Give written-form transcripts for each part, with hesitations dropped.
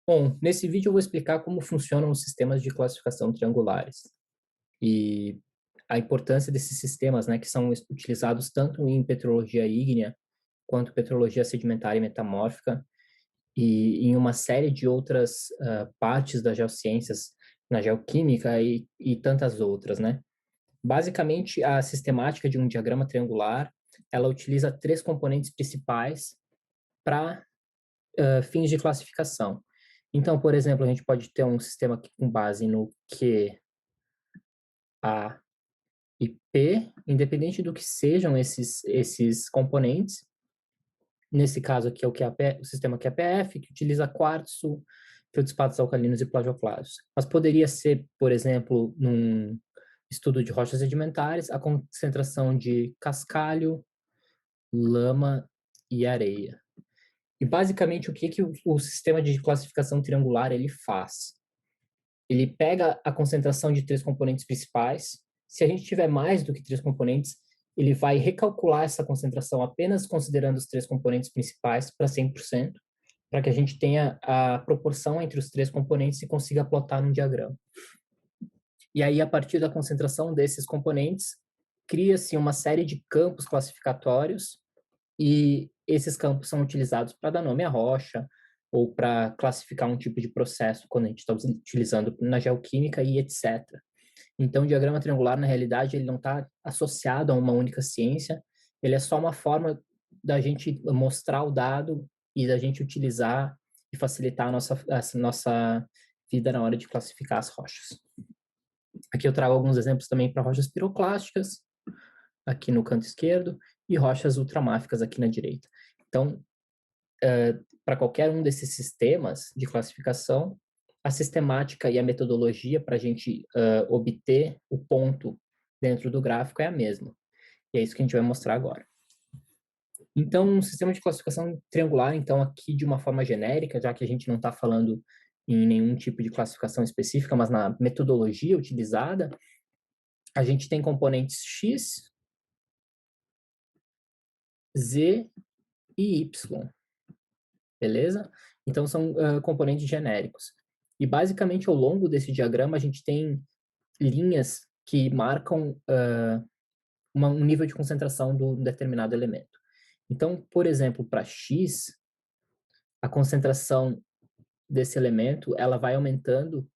Bom, nesse vídeo eu vou explicar como funcionam os sistemas de classificação triangulares e a importância desses sistemas, né, que são utilizados tanto em petrologia ígnea quanto petrologia sedimentar e metamórfica e em uma série de outras partes das geociências, na geoquímica e tantas outras, né? Basicamente, a sistemática de um diagrama triangular, ela utiliza três componentes principais para fins de classificação. Então, por exemplo, a gente pode ter um sistema com base no Q, A e P, independente do que sejam esses componentes. Nesse caso aqui é o sistema QAPF, que utiliza quartzo, feldspatos alcalinos e plagioclasos. Mas poderia ser, por exemplo, num estudo de rochas sedimentares, a concentração de cascalho, lama e areia. E basicamente o que o sistema de classificação triangular ele faz? Ele pega a concentração de três componentes principais. Se a gente tiver mais do que três componentes, ele vai recalcular essa concentração apenas considerando os três componentes principais para 100%, para que a gente tenha a proporção entre os três componentes e consiga plotar num diagrama. E aí, a partir da concentração desses componentes, cria-se uma série de campos classificatórios e esses campos são utilizados para dar nome à rocha ou para classificar um tipo de processo quando a gente está utilizando na geoquímica e etc. Então, o diagrama triangular, na realidade, ele não está associado a uma única ciência, ele é só uma forma da gente mostrar o dado e da gente utilizar e facilitar a nossa vida na hora de classificar as rochas. Aqui eu trago alguns exemplos também para rochas piroclásticas, aqui no canto esquerdo, e rochas ultramáficas aqui na direita. Então, para qualquer um desses sistemas de classificação, a sistemática e a metodologia para a gente obter o ponto dentro do gráfico é a mesma. E é isso que a gente vai mostrar agora. Então, um sistema de classificação triangular, então, aqui de uma forma genérica, já que a gente não está falando em nenhum tipo de classificação específica, mas na metodologia utilizada, a gente tem componentes X, Z e Y, beleza? Então, são componentes genéricos. E, basicamente, ao longo desse diagrama, a gente tem linhas que marcam um nível de concentração de um determinado elemento. Então, por exemplo, para X, a concentração desse elemento ela vai aumentando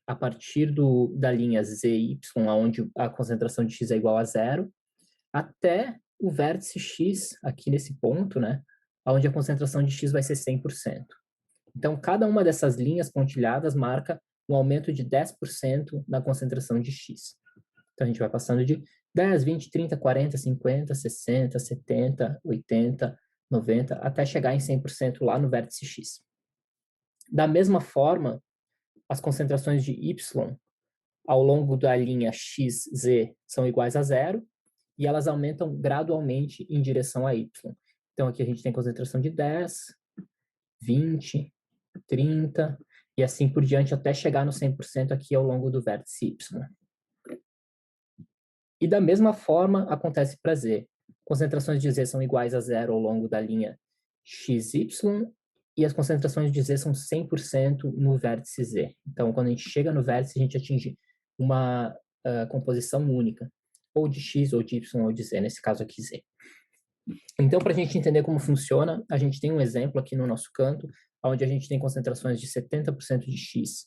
a partir da linha ZY, onde a concentração de X é igual a zero, até o vértice X, aqui nesse ponto, né, onde a concentração de X vai ser 100%. Então, cada uma dessas linhas pontilhadas marca um aumento de 10% na concentração de X. Então, a gente vai passando de 10, 20, 30, 40, 50, 60, 70, 80, 90, até chegar em 100% lá no vértice X. Da mesma forma, as concentrações de Y ao longo da linha XZ são iguais a zero e elas aumentam gradualmente em direção a Y. Então, aqui a gente tem concentração de 10, 20, 30 e assim por diante até chegar no 100% aqui ao longo do vértice Y. E da mesma forma acontece para Z. Concentrações de Z são iguais a zero ao longo da linha XY e as concentrações de Z são 100% no vértice Z. Então, quando a gente chega no vértice, a gente atinge uma composição única, ou de X, ou de Y, ou de Z, nesse caso aqui Z. Então, para a gente entender como funciona, a gente tem um exemplo aqui no nosso canto, onde a gente tem concentrações de 70% de X,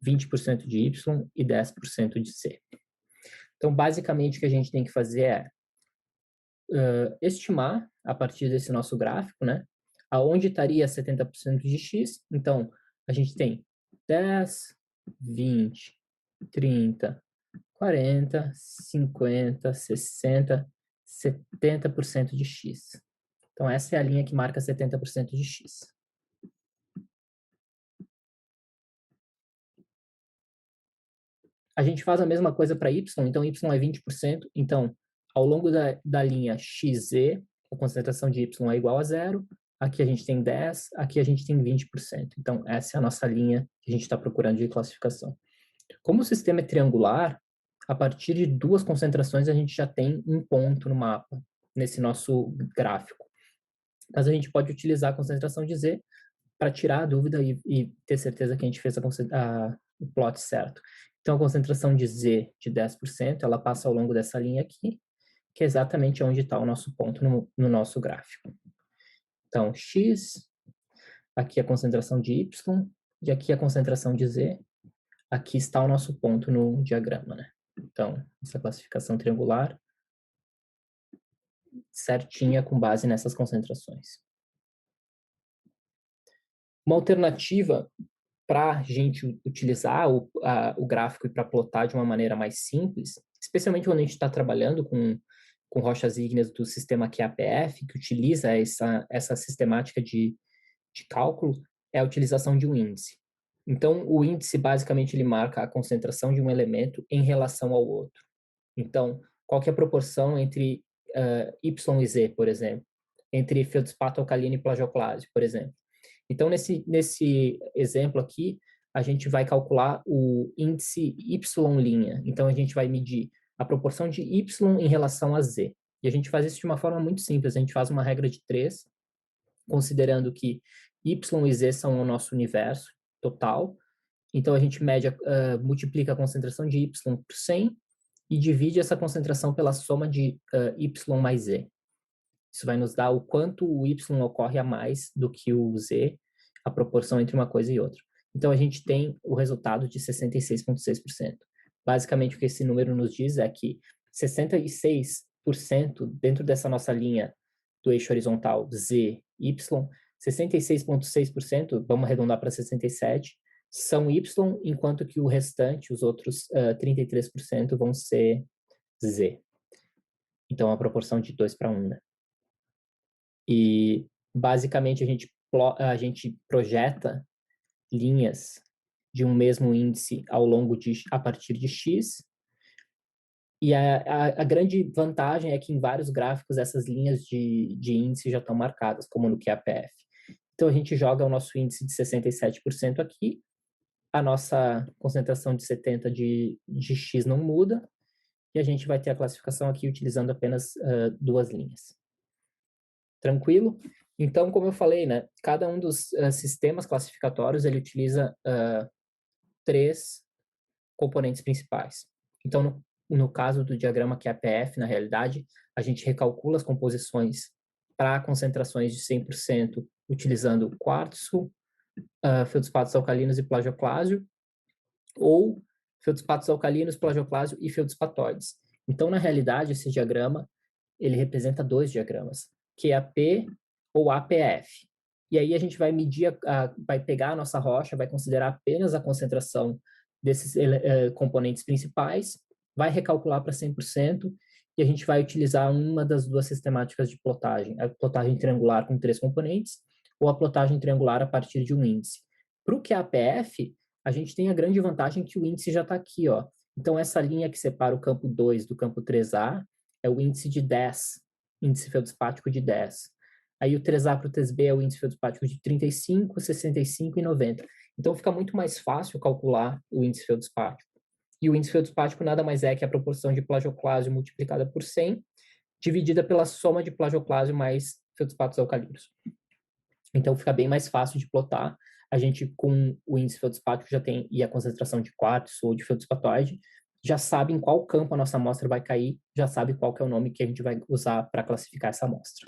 20% de Y e 10% de Z. Então, basicamente, o que a gente tem que fazer é estimar, a partir desse nosso gráfico, né, aonde estaria 70% de X. Então, a gente tem 10, 20, 30, 40, 50, 60, 70% de X. Então, essa é a linha que marca 70% de X. A gente faz a mesma coisa para Y, então Y é 20%. Então, ao longo da linha XZ, a concentração de Y é igual a zero. Aqui a gente tem 10, aqui a gente tem 20%. Então, essa é a nossa linha que a gente está procurando de classificação. Como o sistema é triangular, a partir de duas concentrações a gente já tem um ponto no mapa, nesse nosso gráfico. Mas a gente pode utilizar a concentração de Z para tirar a dúvida e ter certeza que a gente fez o plot certo. Então, a concentração de Z de 10%, ela passa ao longo dessa linha aqui, que é exatamente onde está o nosso ponto no nosso gráfico. Então, X, aqui a concentração de Y, e aqui a concentração de Z. Aqui está o nosso ponto no diagrama, né? Então, essa classificação triangular certinha com base nessas concentrações. Uma alternativa para a gente utilizar o gráfico e para plotar de uma maneira mais simples, especialmente quando a gente está trabalhando com rochas ígneas do sistema QAPF, que utiliza essa sistemática de cálculo, é a utilização de um índice. Então, o índice, basicamente, ele marca a concentração de um elemento em relação ao outro. Então, qual que é a proporção entre Y e Z, por exemplo? Entre feldspato alcalino e plagioclásio, por exemplo. Então, nesse exemplo aqui, a gente vai calcular o índice Y'. Então, a gente vai medir a proporção de Y em relação a Z. E a gente faz isso de uma forma muito simples. A gente faz uma regra de 3, considerando que Y e Z são o nosso universo total. Então, a gente multiplica a concentração de Y por 100 e divide essa concentração pela soma de Y mais Z. Isso vai nos dar o quanto o Y ocorre a mais do que o Z, a proporção entre uma coisa e outra. Então, a gente tem o resultado de 66,6%. Basicamente, o que esse número nos diz é que 66% dentro dessa nossa linha do eixo horizontal Z, Y, 66,6%, vamos arredondar para 67%, são Y, enquanto que o restante, os outros 33%, vão ser Z. Então, a proporção de 2 para 1, né? E, basicamente, a gente projeta linhas de um mesmo índice a partir de X. E a grande vantagem é que em vários gráficos essas linhas de índice já estão marcadas, como no QAPF. Então, a gente joga o nosso índice de 67% aqui, a nossa concentração de 70% de X não muda, e a gente vai ter a classificação aqui utilizando apenas 2 linhas. Tranquilo? Então, como eu falei, né, cada um dos sistemas classificatórios, ele utiliza 3 componentes principais. Então, no caso do diagrama QAPF, na realidade, a gente recalcula as composições para concentrações de 100% utilizando quartzo, feldspatos alcalinos e plagioclásio, ou feldspatos alcalinos, plagioclásio e feldspatóides. Então, na realidade, esse diagrama, ele representa 2 diagramas, QAP ou APF. E aí a gente vai medir, vai pegar a nossa rocha, vai considerar apenas a concentração desses componentes principais, vai recalcular para 100% e a gente vai utilizar uma das 2 sistemáticas de plotagem, a plotagem triangular com 3 componentes ou a plotagem triangular a partir de um índice. Para o QAPF, a gente tem a grande vantagem que o índice já está aqui, ó. Então, essa linha que separa o campo 2 do campo 3A é o índice de 10, índice feldspático de 10. Aí o 3A para o 3B é o índice feldspático de 35, 65 e 90. Então, fica muito mais fácil calcular o índice feldspático. E o índice feldspático nada mais é que a proporção de plagioclásio multiplicada por 100, dividida pela soma de plagioclásio mais feldspatos alcalinos. Então, fica bem mais fácil de plotar. A gente, com o índice feldspático já tem, e a concentração de quartzo ou de feldspatóide, já sabe em qual campo a nossa amostra vai cair, já sabe qual que é o nome que a gente vai usar para classificar essa amostra.